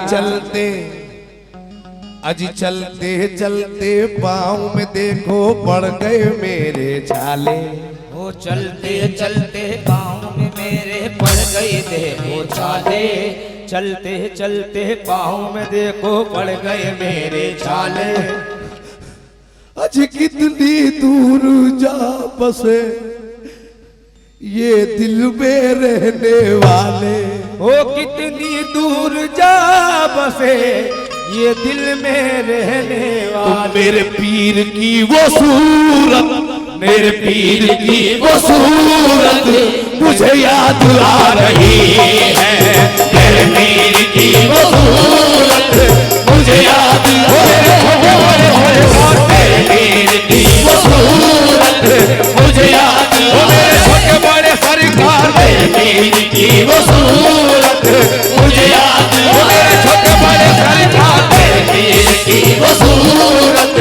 चलते अजी चलते चलते पाँव में देखो पड़ गए मेरे छाले। वो चलते चलते पाँव में मेरे पड़ गए देखो छाले। चलते चलते पाँव में देखो पड़ गए मेरे छाले। अजी कितनी दूर जा बसे ये दिल में रहने वाले। ओ कितनी दूर जा बसे ये दिल में रहने वाले। मेरे पीर की वो सूरत, मेरे पीर की वो सूरत मुझे याद आ रही है। मेरे पीर की वो सूरत मुझे याद आ रही है। मेरे पीर की वो सूरत मुझे याद आ रही है। छोटे बड़े सरकार मेरे पीर की वो सूरत मुझे याद आ रही है। छोटे बड़े सरकार मेरे पीर की वो सूरत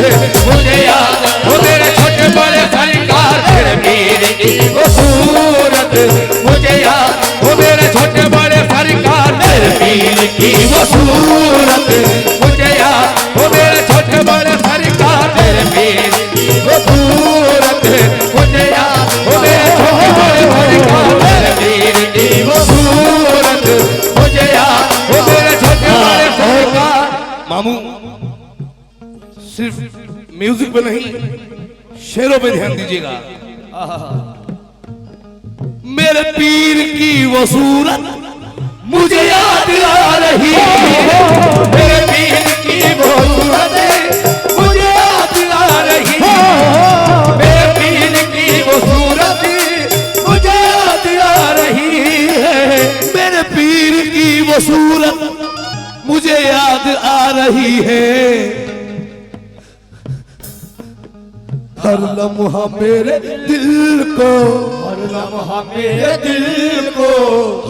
मुझे याद आ रही है। मेरे छोटे बड़े सरकार मेरे पीर की वो सूरत मुझे याद। वो मेरे छोटे बड़े सरकार मेरे पीर की वो सूरत मुझे याद। वो मेरे छोटे बड़े सरकार मेरे पीर की वो सूरत मुझे याद। वो मेरे छोटे बड़े सरकार मेरे पीर की वो सूरत मुझे याद। वो मेरे छोटे बड़े सरकार। मामू सिर्फ म्यूजिक पे नहीं शेरों पे ध्यान दीजिएगा। मेरे पीर की वो सूरत मुझे याद आ रही है। मेरे पीर की वो सूरत मुझे याद आ रही है। मेरे पीर की वो सूरत मुझे याद आ रही है। मेरे पीर की वो सूरत मुझे याद आ रही है। हर लम्हा मेरे दिल को, हर लम्हा मेरे दिल को,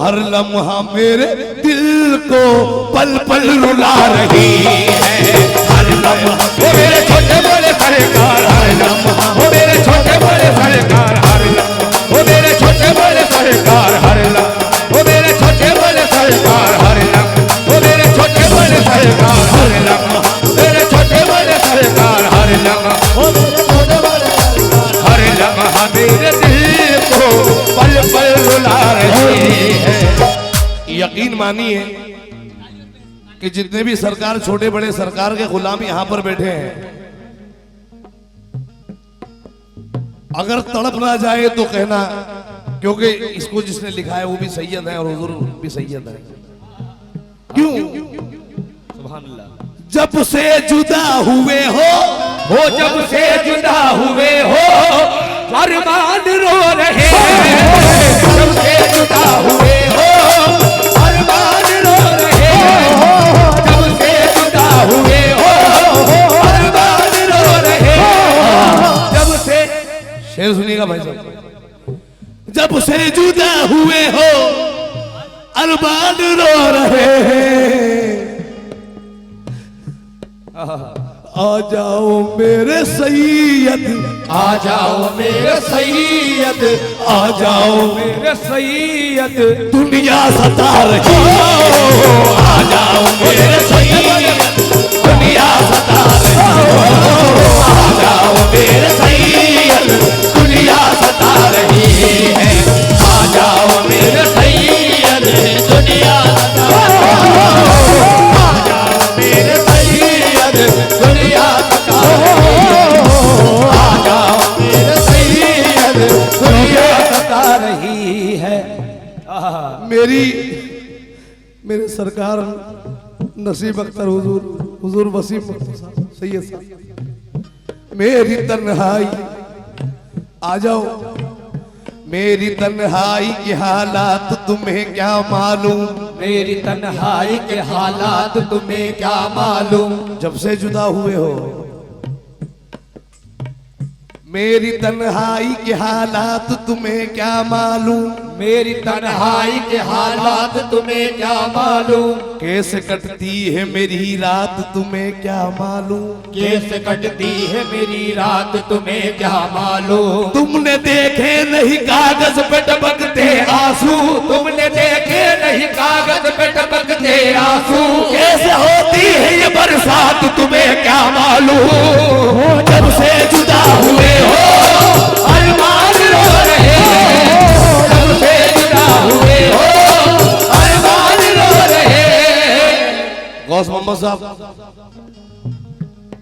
हर लम्हा मेरे दिल को पल पल रुला रही है। हर लम्हा वो मेरे छोटे बड़े सरकार हर लम्हा। वो मेरे छोटे बड़े सरकार हर लम्हा। वो मेरे छोटे बड़े सरकार हर लम्हा। वो मेरे छोटे बड़े सरकार हर लम्हा। वो मेरे छोटे बड़े सरकार हर लम्हा। मेरे छोटे बड़े सरकार हर लम्हा। हर लम्हा मेरे दिल को पल पल रुला रही है। यकीन मानिए कि जितने भी सरकार छोटे बड़े सरकार के गुलाम यहां पर बैठे हैं, अगर तड़प ना जाए तो कहना, क्योंकि इसको जिसने लिखा है वो भी सैयद है और हुजूर भी सैयद है। क्यों? सुभान अल्लाह। जब से जुदा हुए हो, जब से जुदा हुए हो अरमान रो रहे हैं। जब से जुदा हुए हो अरमान रो रहे हैं। जब से जुदा हुए हो अरमान रो रहे हैं। जब से शेर सुनिएगा भाई साहब। जब से जुदा हुए हो अरमान रो रहे हैं। आ जाओ मेरे सैयद, आ जाओ मेरे सैयद, आ जाओ मेरे सैयद। दुनिया सता रही। आ जाओ मेरे सैयद, दुनिया सता रही। आ जाओ मेरे सैयद, दुनिया सता रही है। आ जाओ मेरे सैयद, दुनिया सता रही है। आ जाओ मेरे सैयद, दुनिया सता रही है। आ जाओ मेरे सैयद, दुनिया सता रही है। मेरे सरकार नसीब अख्तर हुजूर वसीम सैयद साहब, मेरी तन्हाई आ जाओ। मेरी तन्हाई के हालात तुम्हें क्या मालूम। मेरी तन्हाई के हालात तुम्हें क्या मालूम। जब से जुदा हुए हो मेरी तन्हाई के हालात तुम्हें क्या मालूम। मेरी तन्हाई के हालात तुम्हें क्या मालूम। कैसे कटती है मेरी रात तुम्हें क्या मालूम। कैसे कटती है मेरी रात तुम्हें क्या मालूम। तुमने देखे नहीं कागज पे टपकते आंसू। तुमने देखे नहीं कागज पे टपकते आंसू। कैसे बात तुम्हें क्या मालूम, जब से जुदा हुए हो अरमान रो रहे हैं, जब से जुदा हुए हो अरमान रो रहे हैं। गौस मोहम्मद साहब,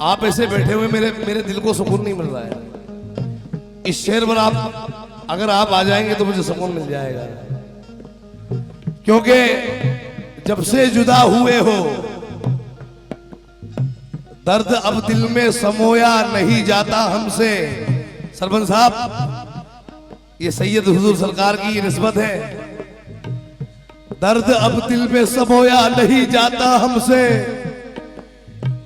आप ऐसे बैठे हुए मेरे दिल को सुकून नहीं मिल रहा है। इस शेर पर आप अगर आप आ जाएंगे तो मुझे सुकून मिल जाएगा, क्योंकि जब से जुदा हुए हो दर्द अब दिल में समोया नहीं जाता हमसे। सरपंच साहब, ये सैयद हुजूर सरकार की निस्बत है। दर्द अब दिल में समोया नहीं जाता हमसे,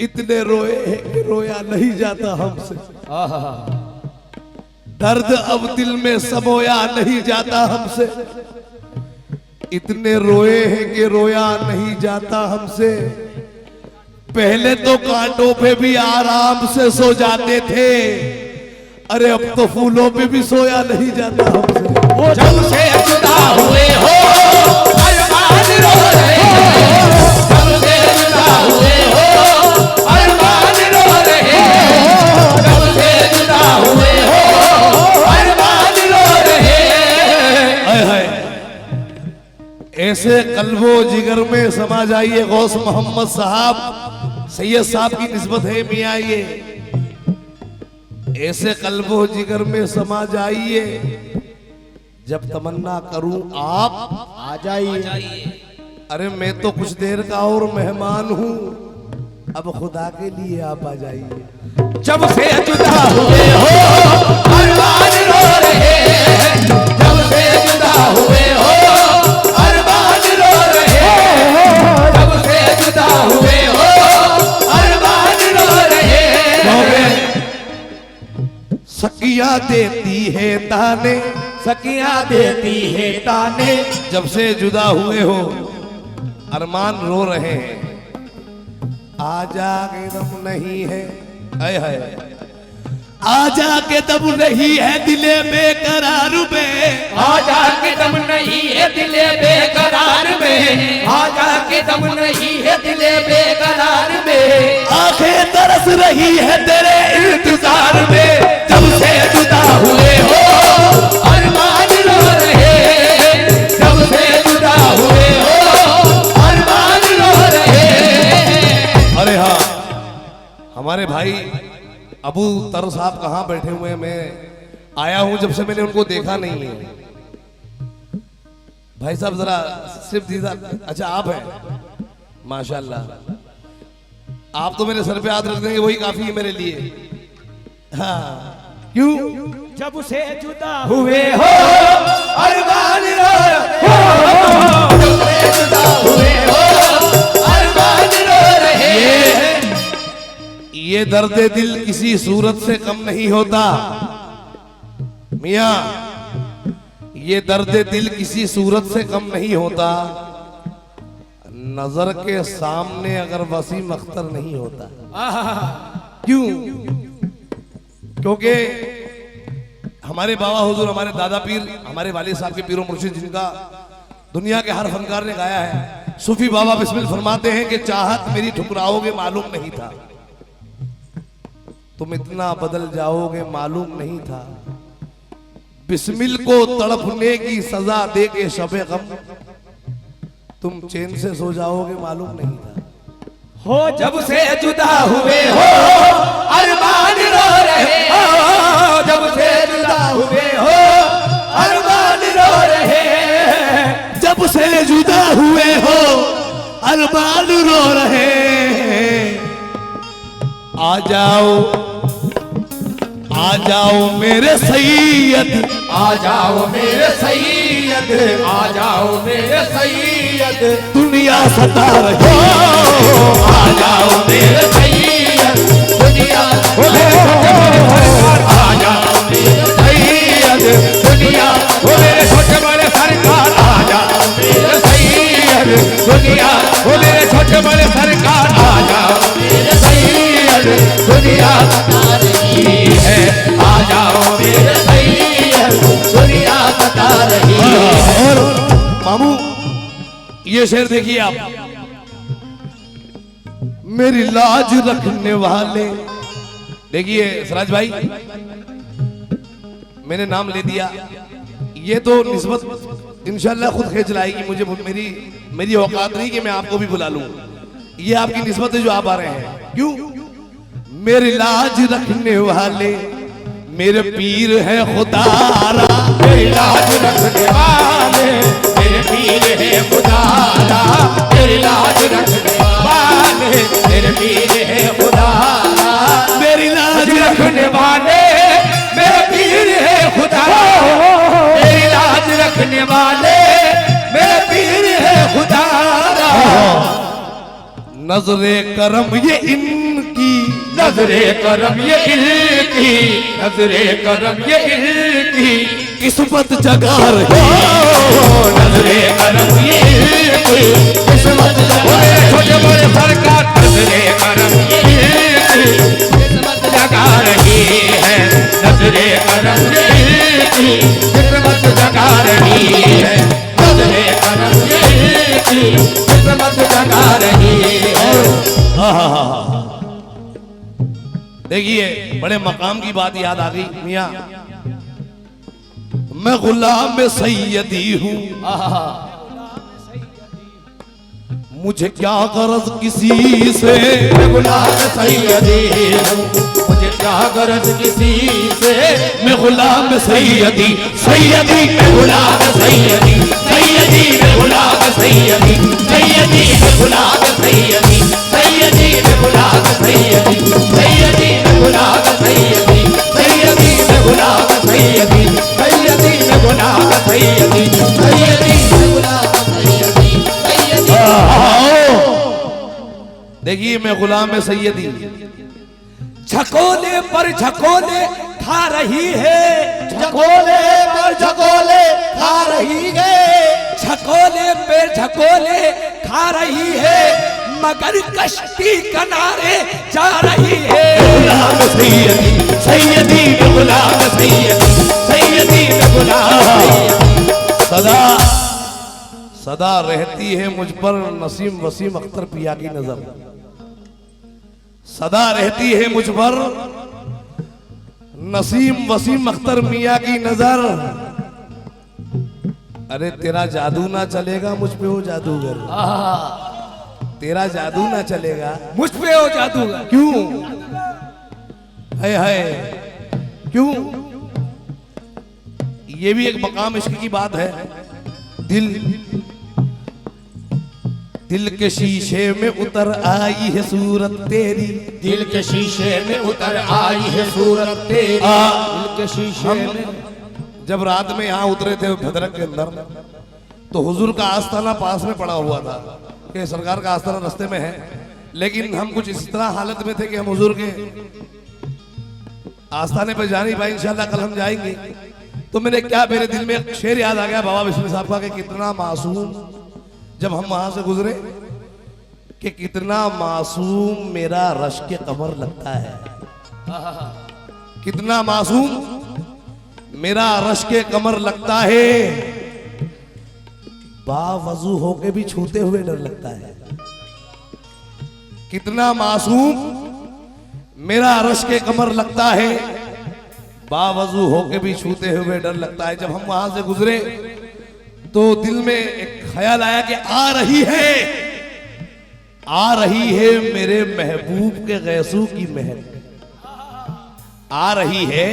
इतने रोए हैं कि रोया नहीं जाता हमसे। दर्द अब दिल में समोया नहीं जाता हमसे, इतने रोए हैं कि रोया नहीं जाता हमसे। पहले तो कांटों पे भी आराम से सो जाते थे, अरे अब तो फूलों पे भी सोया नहीं जाता हमसे। वो जब से जुदा हुए हो अरमान रो रहे हैं, जब से जुदा हुए हो अरमान रो रहे हैं, जब से जुदा हुए हो अरमान रो रहे हैं। हाय हाय, ऐसे कल्बो जिगर में समा जाइए। गौस मोहम्मद साहब, सैयद साहब की निस्बत है मियाँ ये। ऐसे कल्बो जिगर में समा जाइए, जब तमन्ना करूं आप आ जाइए। अरे मैं तो कुछ देर का और मेहमान हूं, अब खुदा के लिए आप आ जाइए। जब से जुदा हुए हो अरमान रो रहे हैं, जब से जुदा हुए हो अरमान रो रहे हैं, जब से जुदा हुए हो अरमान रो रहे हैं। सकिया देती है ताने, सकियां देती है ताने, जब से जुदा हुए हो अरमान रो रहे हैं। आजा के दम नहीं है, हाय हाय, आजा के दम नहीं है दिले बेकरार में, आजा के दम नहीं है दिले बेकरार में, आजा के दम नहीं है दिले बेकरार में, आंखें तरस रही है तेरे इंतजार में। जब से जुदा हुए हो अरमान रो रहे हैं, जब से जुदा हुए हो अरमान रो रहे हैं। अरे हाँ, हमारे भाई अबू तर साहब कहाँ बैठे हुए हैं? मैं आया हूं जब से मैंने उनको देखा नहीं है। भाई साहब जरा सिर्फ दीदार, अच्छा आप हैं, माशाल्लाह। आप तो मेरे सर पे हाथ रख देंगे वही काफी है मेरे लिए। हाँ, क्यों? जब से जुदा हुए हो अरमान रो रहे हो, जब से जुदा हुए हो अरमान रो रहे हैं। ये दर्द दिल किसी सूरत से कम नहीं होता मियाँ, ये दर्द दिल किसी सूरत से कम नहीं होता। नजर के सामने अगर वसीम अख्तर नहीं होता। क्यों? क्योंकि हमारे बाबा हुजूर, हमारे दादा पीर, हमारे वालिद साहब के पीरो मुर्शिद, जिनका दुनिया के हर फनकार ने गाया है, सूफी बाबा बिस्मिल फरमाते हैं कि चाहत मेरी ठुकराओगे मालूम नहीं था, तुम इतना बदल जाओगे मालूम नहीं था, बिस्मिल को तड़पने की सजा दे के शबे गम तुम चैन से सो जाओगे मालूम नहीं था। हो जब से जुदा हुए हो अरमान रो रहे हो, जब से जुदा हुए हो अरमान रो रहे हैं, जब से जुदा हुए हो अरमान रो रहे हैं। आ जाओ मेरे सैयद, आ जाओ मेरे सैयद, आ जाओ मेरे सैयद, दुनिया सता रही। आ जाओ मेरे सैयद, दुनिया आ जाओ मेरे सैयद, दुनिया वो मेरे छोटे बड़े सरकार, आ जाओ मेरे सैयद, दुनिया वो मेरे छोटे बड़े सरकार, आ जाओ मेरे सैयद, दुनिया बता रही है, आ जाओ मेरे सैयद, दुनिया बता रही है। और मामू ये शेर देखिए आप, मेरी लाज रखने वाले। देखिए सराज भाई, मैंने नाम ले दिया, ये तो निस्बत इंशाल्लाह खुद खींच लाएगी मुझे, मेरी औकात नहीं कि मैं आपको भी बुला लूं। ये आपकी निस्बत है जो आप आ रहे हैं। क्यों? मेरी लाज रखने वाले मेरे पीर है खुदारा, मेरी लाज रखने वाले मेरे पीर है खुदारा, मेरी लाज रखने वाले मेरे पीर है खुदारा, मेरी लाज रखने वाले मेरे पीर है खुदारा, मेरी लाज रखने वाले मेरे पीर है खुदारा। नजरे करम ये इनकी, नजरे करम ये इनकी, नजरे करम ये इनकी, किस्मत जगा रही। नजरे करम ये इनकी, किस्मत जगा रही। छोटे बड़े सरकार नजरे करम ये इनकी, किस्मत जगा रही है, नजरे करम ये इनकी, किस्मत जगा रही है, नजरे करम ये इनकी, किस्मत जगा रही है। देखिए बड़े मकाम की बात याद आ गई मियाँ। मैं गुलाम सैयदी हूँ, मुझे क्या गरज किसी से, मैं गुलाम सैयदी हूँ, मुझे क्या गरज किसी से, मैं गुलाम सैयदी, सैयदी मैं गुलाम सैयदी, सैयदी मैं गुलाम सैयदी, सैयदी मैं गुलाम सैयदी, सैयदी मैं गुलाम सैयदी, सैयदी मैं गुलाम सैयदी, सैयदी मैं गुलाम सैयदी, सैयदी मैं गुलाम सैयदी, सैयदी मैं गुलाम सैयदी, सैयदी। देखिए मैं गुलाम सैयदी। झकोले पर झकोले खा रही है, झकोले पर झकोले खा रही है, झकोले पे झकोले खा रही है, मगर कश्ती किनारे जा रही है। गुलाम सैयदी, सैयदी मैं गुलाम सैयदी, सैयदी मैं गुलाम सैयदी। सदा सदा रहती है मुझ पर नसीम वसीम अख्तर पिया की नजर, सदा रहती है मुझ पर नसीम वसीम अख्तर मियाँ की नजर। अरे तेरा जादू ना चलेगा मुझ पे हो जादूगर, तेरा जादू ना चलेगा मुझ पे हो जादूगर। क्यों? है क्यों? ये भी एक मकाम इश्क की बात है। दिल के शीशे में उतर आई है सूरत तेरी, दिल के शीशे में उतर आई है सूरत तेरी, दिल के शीशे में। जब रात में यहाँ उतरे थे भद्रक के अंदर, तो हुजूर का आस्थाना पास में पड़ा हुआ था कि सरकार का आस्थाना रास्ते में है, लेकिन हम कुछ इस तरह हालत में थे कि हम हुजूर के आस्थाने पर जा नहीं पाए। इंशाल्लाह कल हम जाएंगे। तो मेरे दिल में एक शेर याद आ गया बाबा बिस्मिल साहब का कि कितना मासूम, जब हम वहां से गुजरे, कि कितना मासूम मेरा रश के कमर लगता है, कितना मासूम मेरा रश के कमर लगता है, बावजू होके भी छूते हुए डर लगता है। कितना मासूम मेरा रश के कमर लगता है, बावजू होके भी छूते हुए डर लगता है। जब हम वहां से गुजरे तो दिल में एक ख्याल आया कि आ रही है मेरे महबूब के गैसू की महक, आ रही है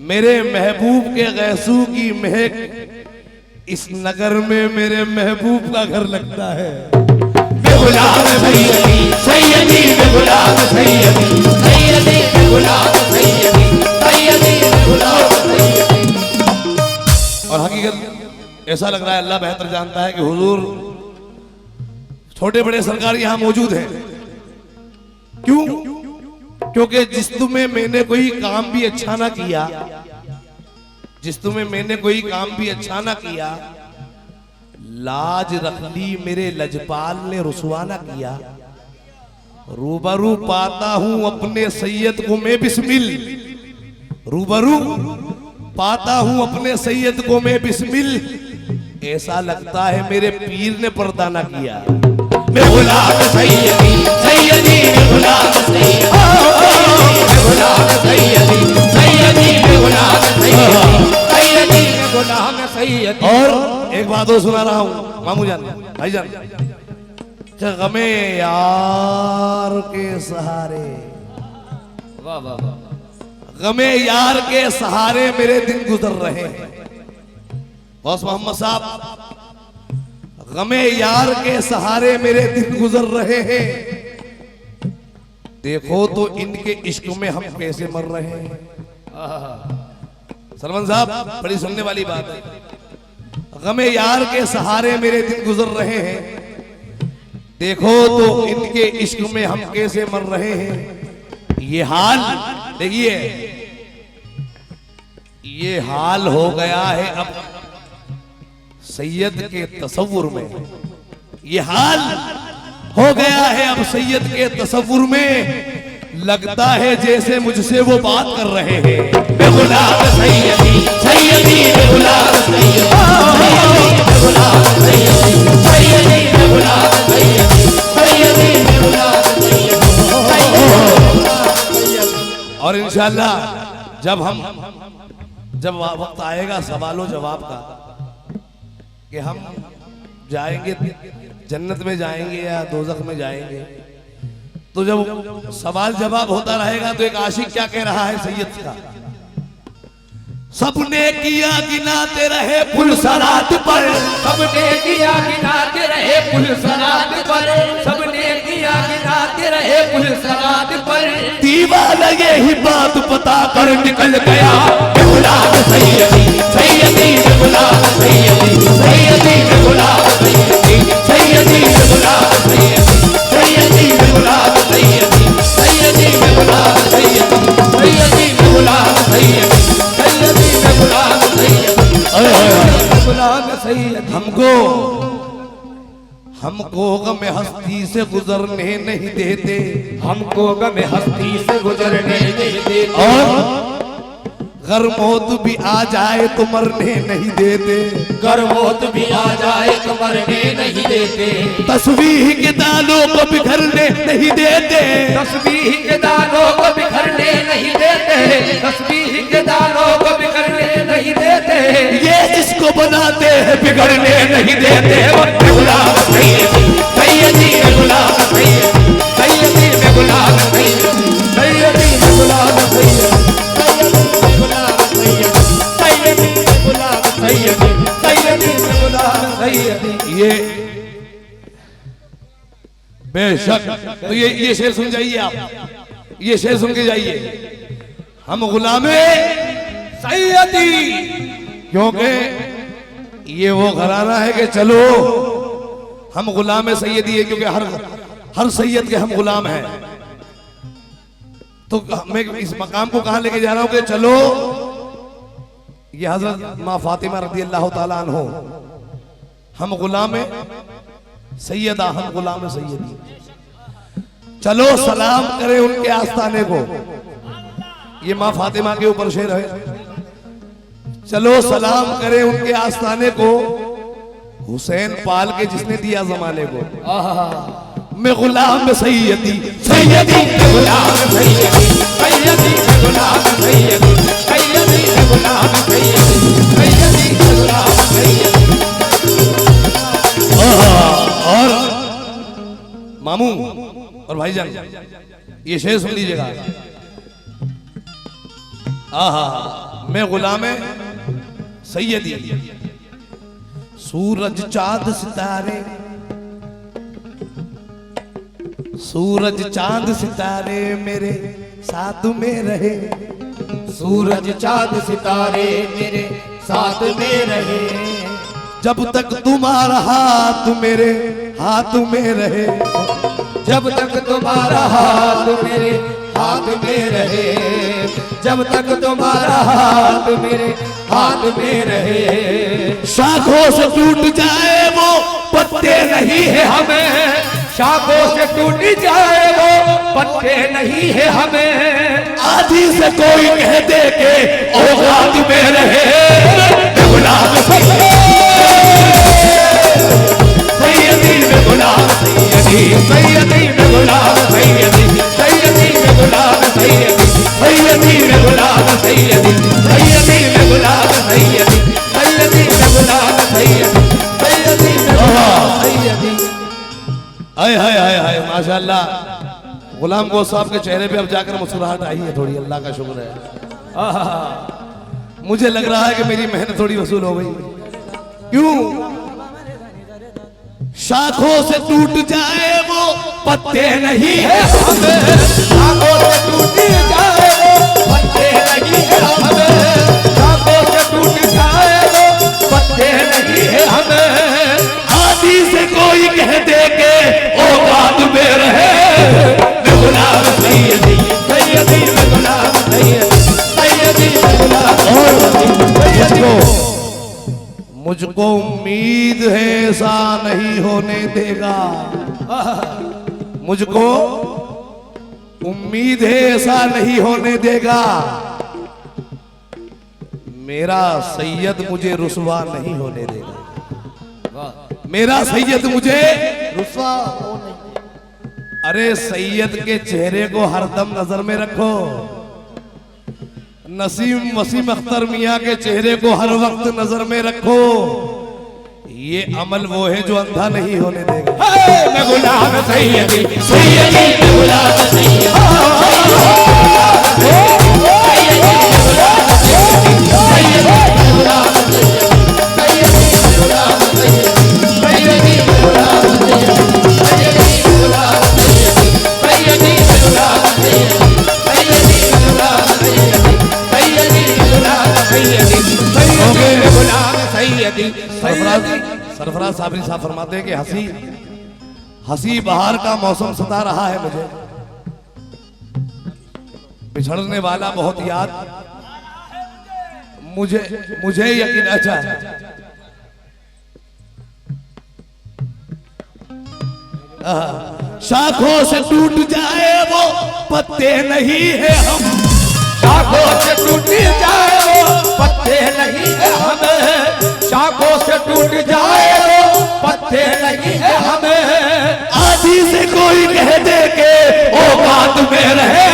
मेरे महबूब के गैसू की महक, इस नगर में मेरे महबूब का घर लगता है। गुलाम सैयदी, सैयदी गुलाम सैयदी, सैयदी गुलाम सैयदी, सैयदी गुलाम सैयदी। और हकीकत ऐसा लग रहा है, अल्लाह बेहतर जानता है कि हुजूर छोटे बड़े सरकार यहां मौजूद हैं। क्यों? क्योंकि जिस तुम्हें मैंने कोई काम भी अच्छा ना किया, जिस तुम्हें मैंने कोई काम भी अच्छा ना किया, लाज रख ली मेरे लजपाल ने रुसवा ना किया, रूबरू पाता हूं अपने सैयद को मैं बिस्मिल, रूबरू पाता हूं अपने सैयद को मैं बिस्मिल, ऐसा लगता है मेरे पीर ने पर्दा ना किया। मैं गुलाम सैयदी, बात और सुना रहा हूं मामू जान, भाईजान। गमे यार के सहारे, वाह वाह वाह। गमे यार के सहारे मेरे दिन गुजर रहे हैं। बॉस मोहम्मद साहब, गमे यार के सहारे मेरे दिन गुजर रहे हैं। देखो तो इनके इश्क में हम कैसे मर रहे हैं। सलमान साहब, बड़ी सुनने वाली बात है। गमे यार के सहारे मेरे दिन गुजर रहे हैं। देखो तो इनके इश्क में हम कैसे मर रहे हैं। ये हाल देखिए, ये हाल हो गया है अब सैयद के तसव्वुर में। ये हाल हो गया है अब सैयद के तसव्वुर में। लगता है जैसे मुझसे वो बात कर रहे हैं। बेगुलाब सैयदी, सैयदी बेगुलाब सैयदी, बेगुलाब सैयदी, सैयदी बेगुलाब सैयदी, सैयदी बेगुलाब सैयदी। और इंशाअल्लाह जब वक्त आएगा सवालों जवाब का कि हम जाएंगे जन्नत में जाएंगे या दोजख में जाएंगे, तो जब सवाल जवाब होता रहेगा तो एक आशिक क्या कह रहा है सैयद का, सबने किया गिनाते रहे पुल सरात पर, सबने किया गिनाते रहे पुल सरात पर, सबने किया गिनाते रहे पुल सरात पर। दीवाना यही बात पता कर निकल गया गुलाब सैयदी, सैयदी गुलाब सैयदी, सैयदी गुलाब सैयदी, सैयदी गुलाब सैयदी, सैयदी गुलाब सैयदी, सैयदी गुलाब सैयदी, सैयदी गुलाब सैयदी, सैयदी गुलाब सैयदी, गुलाब सैयदी। हमको गम हस्ती से गुजरने नहीं देते, हमको गम हस्ती से गुजरने नहीं देते। और गर मौत भी आ जाए तो मरने नहीं देते, गर मौत भी आ जाए तो मरने नहीं देते। तस्बीह के दानों को बिखरने नहीं देते, तस्बीह के दानों को बिखरने नहीं देते, तस्बीह के दानों को बिखरने नहीं देते। ये जिसको बनाते हैं बिगड़ने नहीं देते। गुलाब सैयदी, सैयदी गुलाब सैयदी, सैयदी गुलाब सैयदी, सैयदी गुलाब सैयदी, सैयदी गुलाब सैयदी, सैयदी गुलाब सैयदी, सैयदी गुलाब सैयदी। ये बेशक, तो ये शेर सुन जाइए आप, ये शेर सुन के जाइए। हम गुलामे सैयदी, क्योंकि ये वो घराना है कि चलो हम गुलाम सैयदी है, क्योंकि हर सैयद के हम गुलाम हैं। तो मैं इस मकाम को कहां लेके जा रहा हूं कि चलो ये हजरत मां फातिमा रज़ी अल्लाह ताला अन्हो, हम गुलाम सैयदा, हम गुलाम सैयदी। चलो सलाम करें उनके आस्थाने को। ये मां फातिमा के ऊपर शेर है। चलो सलाम करें उनके आस्थाने को, हुसैन पाल के जिसने दिया जमाने को। मैं गुलाम सैयदी, सैयदी गुलाब सैयदी, सैयदी गुलाब सैयदी, सैयदी गुलाब सैयदी, सैयदी गुलाब सैयदी। और मामू और भाईजान, ये शेर सुन लीजिएगा। आहा, मैं गुलाम सैयदी, सूरज चांद सितारे, सूरज चांद सितारे मेरे साथ में रहे, सूरज चांद सितारे मेरे साथ में रहे। जब तक तुम्हारा हाथ मेरे हाथ में रहे, जब तक तुम्हारा हाथ मेरे हाथ में रहे, जब तक तुम्हारा हाथ मेरे हाथ में रहे। शाखों से टूट जाए वो पत्ते नहीं है हमें, शाखों से टूट जाए वो पत्ते नहीं है हमें। आधी से कोई कह दे के औकात में रहे। गुलाब सैयदी, गुलाब सैयदी, सैयदी गुलाब सैयदी, सैयदी गुलाब सैयदी, सैयदी गुलाब सैयदी, सैयदी गुलाब सैयदी, सैयदी गुलाब सैयदी, हाय हाय हाय हाय माशाल्लाह। गुलाम गो साहब के चेहरे पे अब जाकर मुस्कुराहट आई है थोड़ी, अल्लाह का शुक्र है। मुझे लग रहा है कि मेरी मेहनत थोड़ी वसूल हो गई। क्यों? शाखों से टूट जाए वो पत्ते नहीं है हमें, शाखों से टूट जाए वो पत्ते नहीं है हमें, शाखों से टूट जाए वो पत्ते नहीं है हमें। हाथी से कोई कह दे के औकात में रहे, मैं गुलाम सैयदी सैयदी मैं गुलाम सैयदी, सैयदी मैं गुलाम सैयदी। मुझको उम्मीद है ऐसा नहीं होने देगा, मुझको उम्मीद है ऐसा नहीं होने देगा। मेरा सैयद मुझे रुसवा नहीं होने देगा, मेरा सैयद मुझे रुसवा हो नहीं। अरे सैयद के चेहरे को हरदम नजर में रखो। वसीम अख्तर मियां के चेहरे को हर वक्त नजर में रखो। ये अमल वो है जो अंधा नहीं होने देगा। मैं गुलाम सैयदी, सैयदी मैं गुलाम सैयदी, सरफराज साबरी साहब फरमाते हैं कि हंसी बहार का मौसम सता रहा है मुझे, बिछड़ने वाला बहुत याद मुझे यकीन। अच्छा शाखों से टूट जाए वो पत्ते नहीं है हम, शाखों से टूट जाए वो पत्ते नहीं है हमें, शाखों से टूट जाए वो पत्ते नहीं है हमें। आदि से कोई कह दे के औकात में रहे,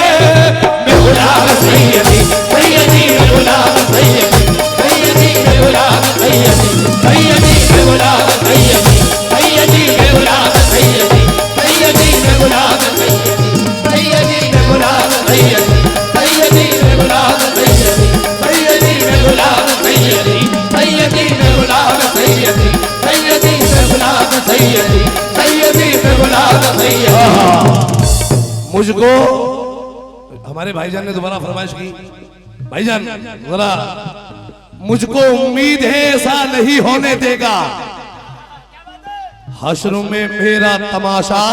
मैं गुलाम सैयदी सैयदी मैं गुलाम सैयदी, सैयदी मैं गुलाम सैयदी, सैयदी मैं गुलाम सैयदी, सैयदी मैं गुलाम सैयदी, सैयदी मैं गुलाम सैयदी, सैयदी मैं गुलाम सैयदी, सैयदी मैं गुलाम सैयदी, सैयदी मैं गुलाम सैयदी, सैयदी मैं गुलाम सैयदी, सैयदी मैं गुलाम सैयदी, सैयदी मैं गुलाम सैयदी। मुझको हमारे भाईजान ने दोबारा फरमाइश की, भाईजान जरा मुझको उम्मीद है ऐसा नहीं होने देगा, हश्र में मेरा तमाशा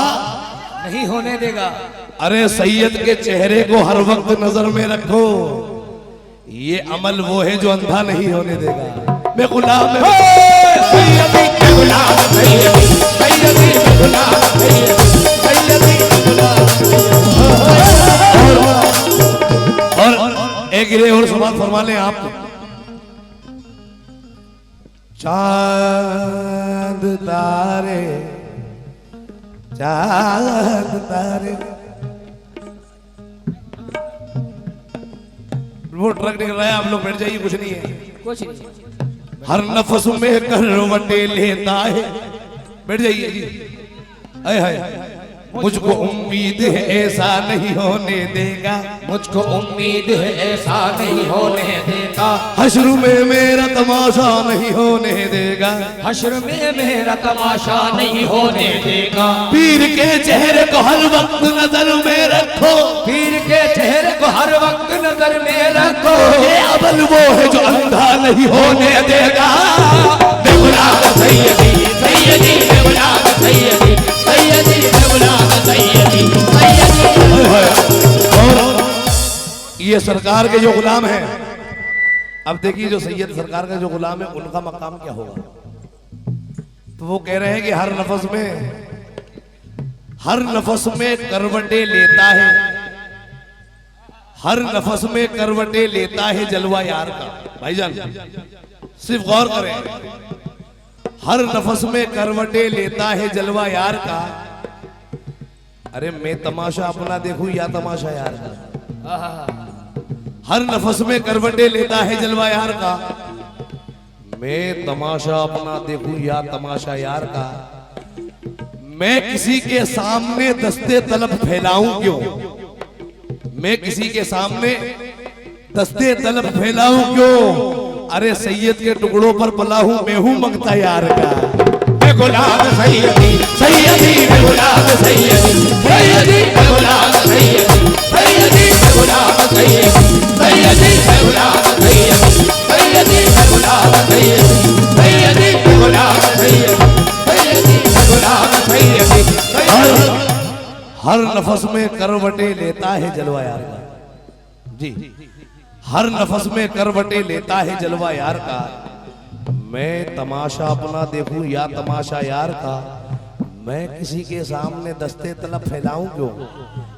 नहीं होने देगा। अरे सैयद के चेहरे को हर वक्त नजर में रखो। ये अमल वो है जो अंधा नहीं होने देगा। मैं गुलाम सैयदी मैं गुलाम सैयदी, सैयदी मैं गुलाम सैयदी, सैयदी मैं गुलाम। और एक गिरे और सवाल फरमा लें आप। चांद तारे चांद तारे, वो ट्रक निकल रहा है, आप लोग बैठ जाइए, कुछ नहीं है, कुछ नहीं। हर नफस में करवटे लेता है, बैठ जाइए जी। हाय हाय, मुझको उम्मीद है ऐसा नहीं होने देगा, मुझको उम्मीद है ऐसा नहीं होने देगा, हश्र में मेरा तमाशा नहीं होने देगा, हश्र में मेरा तमाशा नहीं होने देगा। पीर के चेहरे को हर वक्त नजर में रखो, पीर के चेहरे को हर वक्त नजर में रखो। ये अमल वो है जो अंधा नहीं होने देगा। मैं गुलाम सैयदी, सैयदी मैं गुलाम सैयदी, सैयदी मैं गुलाम सैयदी, सैयदी। और ये सरकार के जो गुलाम हैं, अब देखिए जो सैयद सरकार का जो गुलाम है उनका मकाम क्या होगा। तो वो कह रहे हैं कि हर नफस में करवटे लेता है, हर नफस में करवटे लेता है जलवा यार का। भाईजान सिर्फ गौर करें, हर नफस में करवटे लेता है जलवा यार का। अरे मैं तमाशा अपना देखूं या तमाशा यार का। हर नफस में करवटे लेता है जलवा यार का, मैं तमाशा अपना देखूं या तमाशा यार का। मैं किसी के सामने दस्ते तलब फैलाऊं क्यों? मैं किसी के सामने दस्ते तलब फैलाऊं क्यों? अरे सैयद के टुकड़ों पर पला हूं, मैं हूं मंगता यार का। मैं गुलाम सैयदी सैयदी मैं गुलाम सैयदी सैयदी मैं गुलाम सैयदी सैयदी मैं गुलाम सैयदी सैयदी मैं गुलाम सैयदी सैयदी मैं गुलाम सैयदी सैयदी मैं गुलाम सैयदी सैयदी मैं गुलाम सैयदी। हर नफस में करवटे लेता है जलवा यार का जी, हर नफस में करवटे लेता है जलवा यार का। मैं तमाशा अपना देखूं या तमाशा यार का, मैं किसी के सामने दस्ते तलब फैलाऊं क्यों?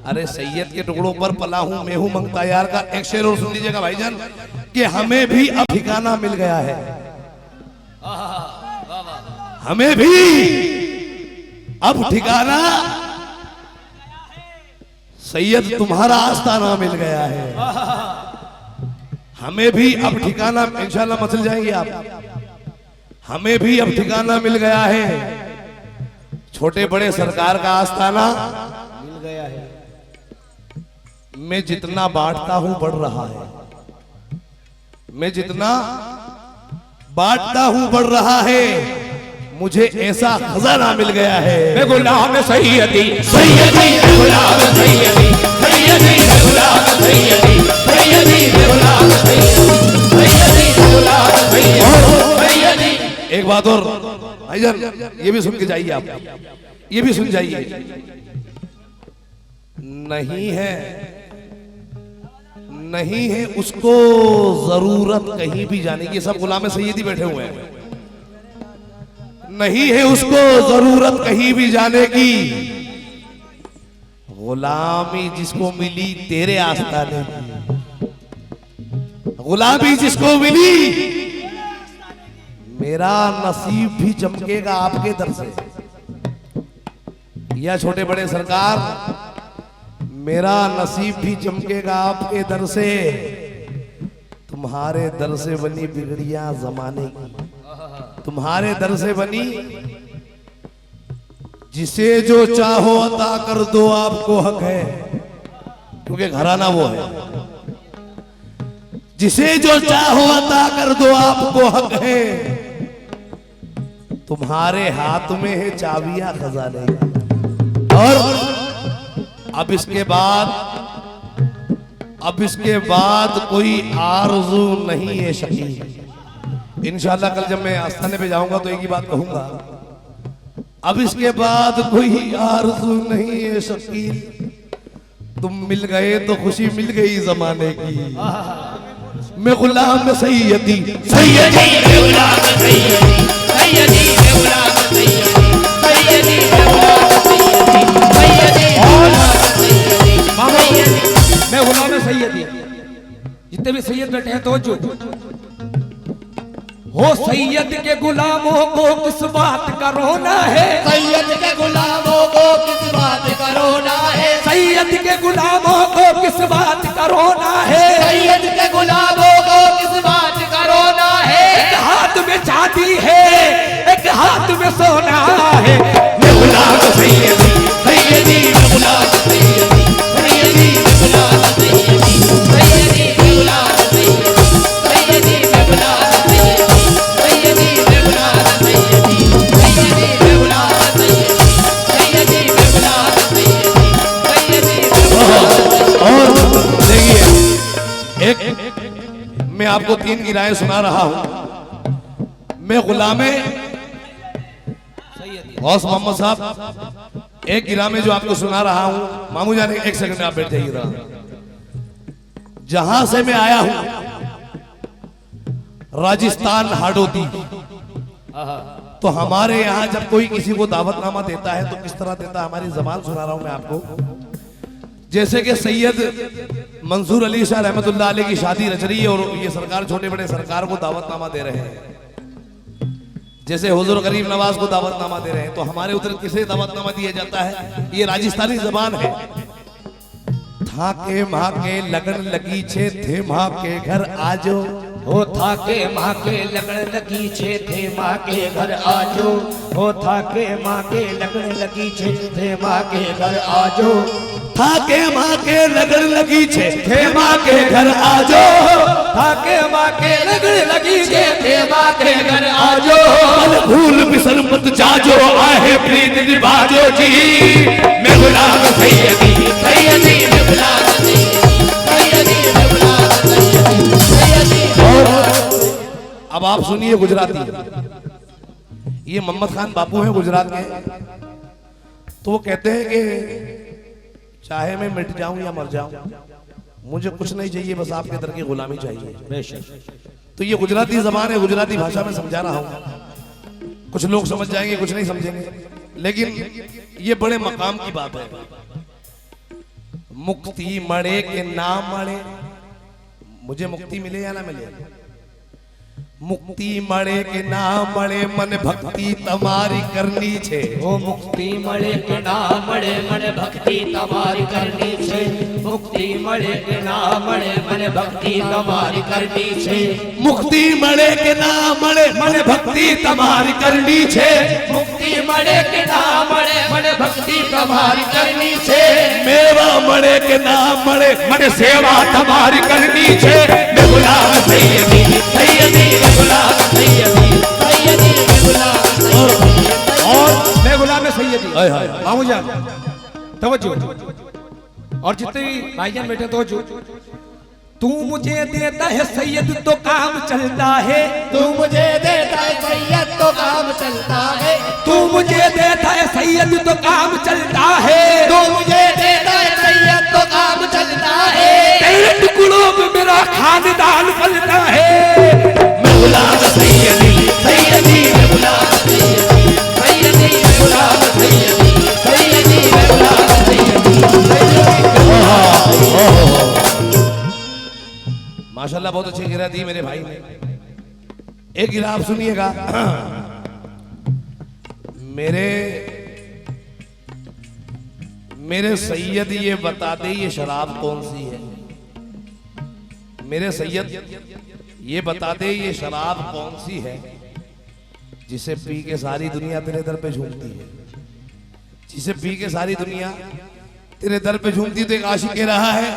अरे सैयद के टुकड़ों पर पला हूं, मैं हूं मंगता यार का। एक शेर और सुन लीजिएगा भाईजान कि हमें भी अब ठिकाना मिल गया है, हमें भी अब ठिकाना, सैयद तुम्हारा आस्ताना मिल गया है, हमें भी अब ठिकाना, इंशाल्लाह मसल जाएंगे आप, हमें भी अब ठिकाना मिल गया है, छोटे बड़े सरकार का आस्ताना मिल गया है। मैं जितना बांटता हूं बढ़ रहा है, मैं जितना बांटता हूं बढ़ रहा है, मुझे ऐसा खजाना मिल गया है। मैं गुलाम सैयदी सैयदी मैं गुलाम सैयदी सैयदी मैं गुलाम सैयदी सैयदी मैं गुलाम सैयदी सैयदी मैं गुलाम सैयदी। एक बात और भाईजान, ये भी सुन के जाइए आप, ये भी सुन जाइए। नहीं है, नहीं है उसको जरूरत कहीं भी जाने की, सब गुलाम सैयदी बैठे हुए हैं, नहीं है उसको जरूरत कहीं भी जाने की, गुलामी जिसको मिली तेरे आस्ताने की, गुलामी जिसको मिली मेरा नसीब भी चमकेगा आपके दर से। या छोटे बड़े सरकार, मेरा नसीब भी चमकेगा आपके दर से, तुम्हारे दर से बनी बिगड़ियां जमाने की, तुम्हारे दर से बनी, जिसे जो चाहो अता कर दो आपको हक है, क्योंकि घराना वो है, जिसे जो चाहो अता कर दो आपको हक है, तुम्हारे हाथ में है चाबियां खजाने की। और अब इसके बाद कोई आरज़ू नहीं है शकील। इंशाल्लाह कल जब मैं आस्थाने पे जाऊंगा तो एक ही बात कहूंगा, अब इसके बाद कोई आरज़ू नहीं है शकील, तुम मिल गए तो खुशी मिल गई जमाने की। मैं गुलाम सैयदी सैयदी मैं गुलाम सैयदी सैयदी मैं गुलाम सैयदी सैयदी मैं गुलाम सैयदी सैयदी मैं गुलाम सैयदी। जितने भी सैयद बैठे हैं तो जो हो, सैयद के गुलामों को किस बात का रोना है, सैयद के गुलामों को किस बात का रोना है, सैयद के गुलामों को किस बात का रोना है, सैयद के गुलामों को किस बात का रोना है। एक हाथ में चांदी है एक हाथ में सोना है। मैं गुलाम सैयदी सैयदी मैं गुलाम सैयदी सैयदी मैं गुलाम सैयदी सैयदी मैं गुलाम सैयदी सैयदी मैं गुलाम सैयदी सैयदी मैं गुलाम सैयदी सैयदी मैं गुलाम सैयदी सैयदी मैं गुलाम सैयदी सैयदी मैं गुलाम। और देखिए, एक मैं आपको 3 गिराएं सुना रहा हूं। मैं गुलामे गौस मोहम्मद साहब, एक गिरा में जो आपको सुना रहा हूं, मामू जान एक सेकंड में आप बैठ जाइएगा। जहां से मैं आया हूं राजस्थान हाडोती, तो हमारे यहाँ जब कोई किसी को दावतनामा देता है तो किस तरह देता है, हमारी जबान सुना रहा हूं मैं आपको। जैसे कि सैयद मंसूर अली शाह रहमतुल्लाह अलैह की शादी रच रही है और ये सरकार छोटे बड़े सरकार को दावतनामा दे रहे हैं, जैसे हुजूर गरीब नवाज को दावतनामा दे रहे हैं, तो हमारे उधर किसे दावतनामा दिया जाता है, ये राजस्थानी जबान है। था के माँ के लगन लगी छे थे माँ के घर आजो, हो था के माँ के लगन लगी छे थे माँ के घर आजो हो था के माँ के लगन लगी छे थे माँ के घर आजो था के माँ के लगन लगी छे थे माँ के घर आजो था के माँ के लगन लगी छे थे माँ के घर आजो मन भूल बिसर मत जाजो आहे प्रीत निभाजो जी मैं गुलाम सैयदी सैयदी मैं गुलाम सैयदी मैं गुलाम सैयदी सैयदी अब आप सुनिए गुजराती ये मोहम्मद खान बापू हैं गुजरात के तो वो कहते हैं कि चाहे मैं मिट जाऊं या मर जाऊं मुझे कुछ नहीं चाहिए बस आपके दर की गुलामी चाहिए। तो ये गुजराती जबान है गुजराती भाषा में समझा रहा हूं कुछ लोग समझ जाएंगे कुछ नहीं समझेंगे लेकिन ये बड़े मकाम की बात है। मुक्ति मरे के ना मरे मुझे मुक्ति मिले या ना मिले मुक्ति मरे के ना मरे मन भक्ति तमारी करनी छे ओ मुक्ति मळे के ना मळे मन भक्ति तमारी करनी छे मुक्ति मळे के ना मळे मन भक्ति तमारी करनी छे मुक्ति मरे के ना मरे मन भक्ति तमारी करनी छे मुक्ति मळे के ना मळे मन भक्ति तमारी करनी छे मेवा मरे के ना मरे मन सेवा तमारी करनी छे मैं गुलाम सैयदी सैयदी मैं गुलाम सैयदी सैयदी मैं गुलाम सैयदी और मैं गुलाम सैयदी हाय हाय मामू जान तवज्जो और जितने भी भाईजान बैठे तवज्जो तू मुझे देता है सैयद तो काम चलता है तू मुझे देता है सैयद तो काम चलता है तू मुझे देता है सैयद तो काम चलता है तू मुझे देता है सैयद तो काम चलता है तेरे टुकड़ों में मेरा खानदान पलता है मैं गुलाम सैयदी सैयदी मैं गुलाम सैयदी सैयदी मैं गुलाम सैयदी सैयदी मैं गुलाम सैयदी माशाल्लाह बहुत अच्छी गिरा दी मेरे भाई ने। एक गिरा आप सुनिएगा मेरे सैयद ये बता दे ये शराब कौन सी है मेरे सैयद ये बता दे ये शराब कौन सी है जिसे पी के सारी दुनिया तेरे दर पे झूमती है जिसे पी के सारी दुनिया तेरे दर पे झूमती तो एक आशिक कह रहा है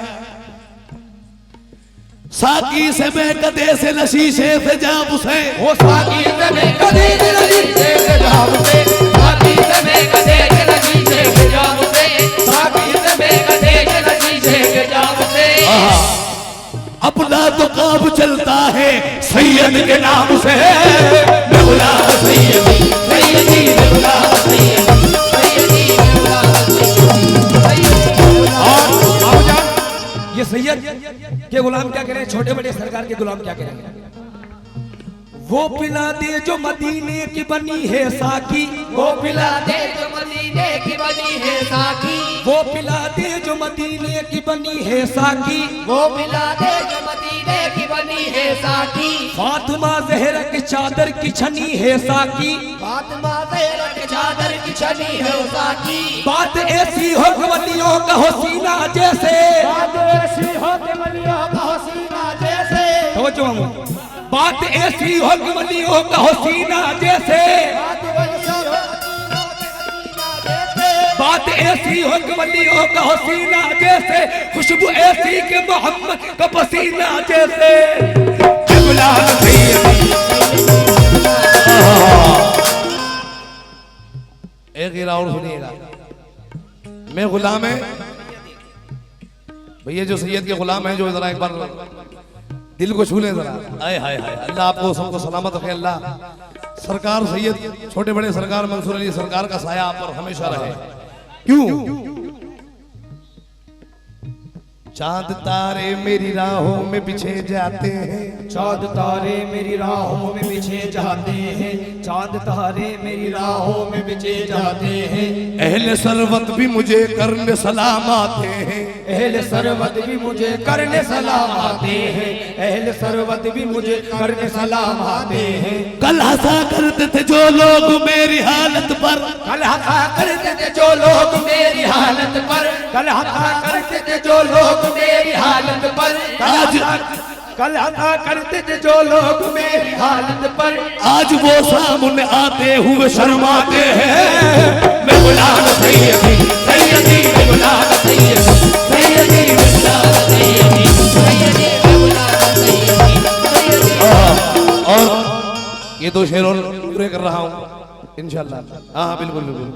साकी से मैं कदे से नशीशे से जाम उसे वो साकी से मैं कदे से नशीशे से जाम उसे साकी से मैं कदे से नशीशे से जाम उसे साकी से मैं कदे से नशीशे से जाम उसे अपना तो काम चलता है सैयद के नाम से मैं गुलाम सैयदी सैयदी मैं गुलाम सैयदी सैयदी मैं गुलाम सैयदी ये सैयद के गुलाम क्या करें छोटे बड़े सरकार के गुलाम क्या करें वो पिला दे जो मदीने की बनी है साकी वो पिला दे जो मदीने की बनी है साकी वो पिला दे जो मदीने की बनी है साकी वो पिला दे जो मदीने की बनी है साकी फातिमा ज़हरा की चादर की छनी है साकी फातिमा ज़हरा की चादर की छनी है साकी बात ऐसी हो गवलियों का हसीना जैसे बात ऐसी हो गवलियों का हसीना जैसे तो जो बात ऐसी हो गवलियों का हसीना जैसे बात ऐसी हो गवलियों का हसीना जैसे खुशबू ऐसी के मोहम्मद का पसीना जैसे गुलाम सैयदी एक गिरा और सुनिएगा मैं गुलाम है भैया जो सैयद के गुलाम है जो जरा एक बार दिल को छू ले जरा हाय हाय हाय अल्लाह आपको सबको सलामत रखे अल्लाह सरकार सैयद छोटे बड़े सरकार मंसूर अली सरकार का साया आप पर हमेशा रहे क्यों चांद तारे मेरी राहों में बिछे जाते हैं चांद तारे मेरी राहों में बिछे जाते हैं चांद तारे मेरी राहों में बिछे जाते हैं अहले सरवत भी मुझे करने सलाम आते हैं अहले सरवत भी मुझे करने सलाम आते हैं अहले सरवत भी मुझे करने सलाम आते हैं कल हंसा करते थे जो लोग मेरी हालत पर कल हंसा करते थे जो लोग मेरी हालत पर कल हंसा करते थे जो लोग मेरी हालत पर कल अदा करते थे जो लोग मेरी हालत पर, आज वो सामने आते हुए शर्माते हैं। मैं गुलाम सैयदी सैयदी मैं गुलाम सैयदी सैयदी मैं गुलाम सैयदी सैयदी मैं गुलाम सैयदी। और ये दो शेर और पूरे कर रहा हूँ इंशाल्लाह। हाँ बिल्कुल बिल्कुल।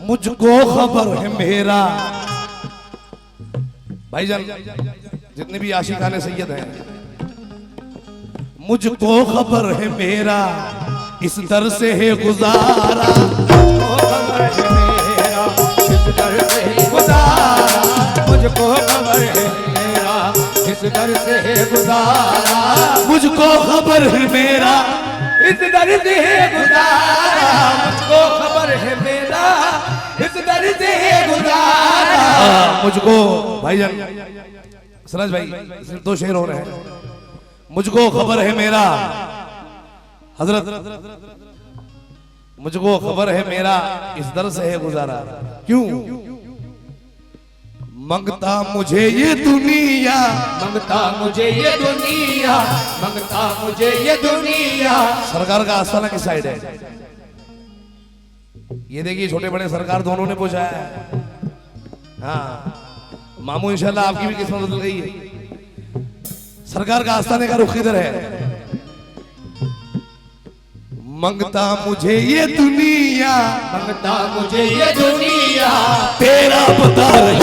मुझको खबर है मेरा भाईजान, जितने भी आशिकाने सैयद हैं, मुझको खबर है मेरा इस दर से है गुजारा, खबर है मेरा इस दर से है गुजारा, मुझको खबर है मेरा इस दर से है गुजारा, मुझको खबर है मेरा इस दर से है गुजारा, मुझको खबर है मेरा इस दर से है गुजारा। मुझको भाईजान सरज भाई सिर्फ दो शेर हो रहे हैं। मुझको खबर है मेरा हजरत, मुझको खबर है मेरा इस दर से है गुजारा, क्यों मंगता मुझे ये दुनिया, मंगता मुझे ये दुनिया, मंगता मुझे ये दुनिया। सरकार का आस्थाना किस साइड है? ये देखिए छोटे बड़े सरकार दोनों ने पूछा है। हाँ मामू इंशाल्लाह आपकी भी किस्मत बदल गई है। सरकार का आस्थाने का रुख किधर है? मंगता मुझे ये दुनिया, मंगता मुझे ये दुनिया, तेरा बता रही,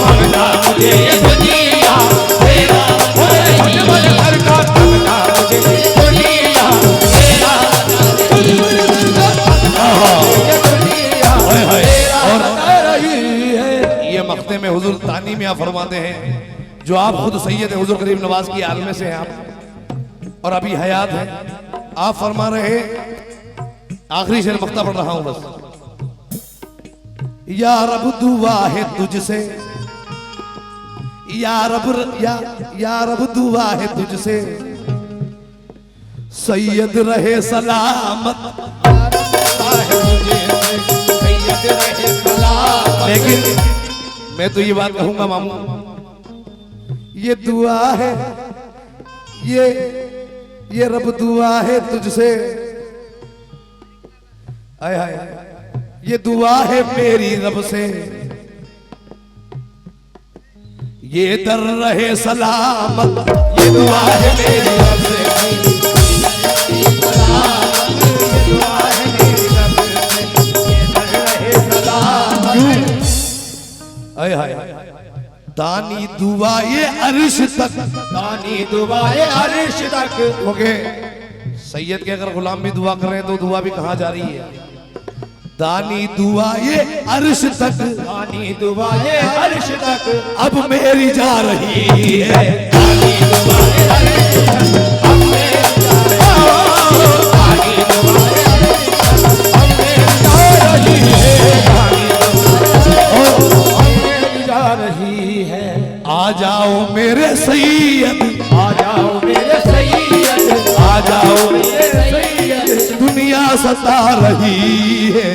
मंगता मुझे ये दुनिया, तेरा बता रही, सरकार मंगता मुझे ये दुनिया, तेरा बता रही है। ये मख्ते में हुजूर तानी में आप फरमाते हैं, जो आप खुद सैयद हैं, हुजूर करीम नवाज की आलम से हैं आप, और अभी हयात हैं। आप फरमा रहे, आखिरी शेर मख्ता पढ़ रहा हूं बस। या रब दुआ है तुझसे, या रब दुआ है तुझसे, सैयद रहे सलामत। लेकिन मैं तो ये बात कहूंगा मामू, ये दुआ है, ये रब दुआ है तुझसे, आय हाय, ये दुआ है मेरी रब से, ये दर रहे सलामत, ये दुआ है मेरी रब से, ये दुआ है मेरी रब से, ये दर रहे सलामत। आय हाय, दानी दुआ ये अर्श तक, दानी दुआए अर्श तक। ओके सैयद के अगर गुलाम भी दुआ कर रहे हैं तो दुआ भी कहाँ जा रही है? दानी दुआ ये अर्श तक, दानी दुआए अर्श तक, अब मेरी जा रही है। दानी दुआए अर्श तक, अब मेरी जा रही है। दानी दुआए अर्श तक, अब मेरी जा रही है। दानी दुआए जा रही है। आ जाओ मेरे सैयद, आ जाओ मेरे सैयद, आ जाओ मेरे सैयद, दुनिया सता रही है।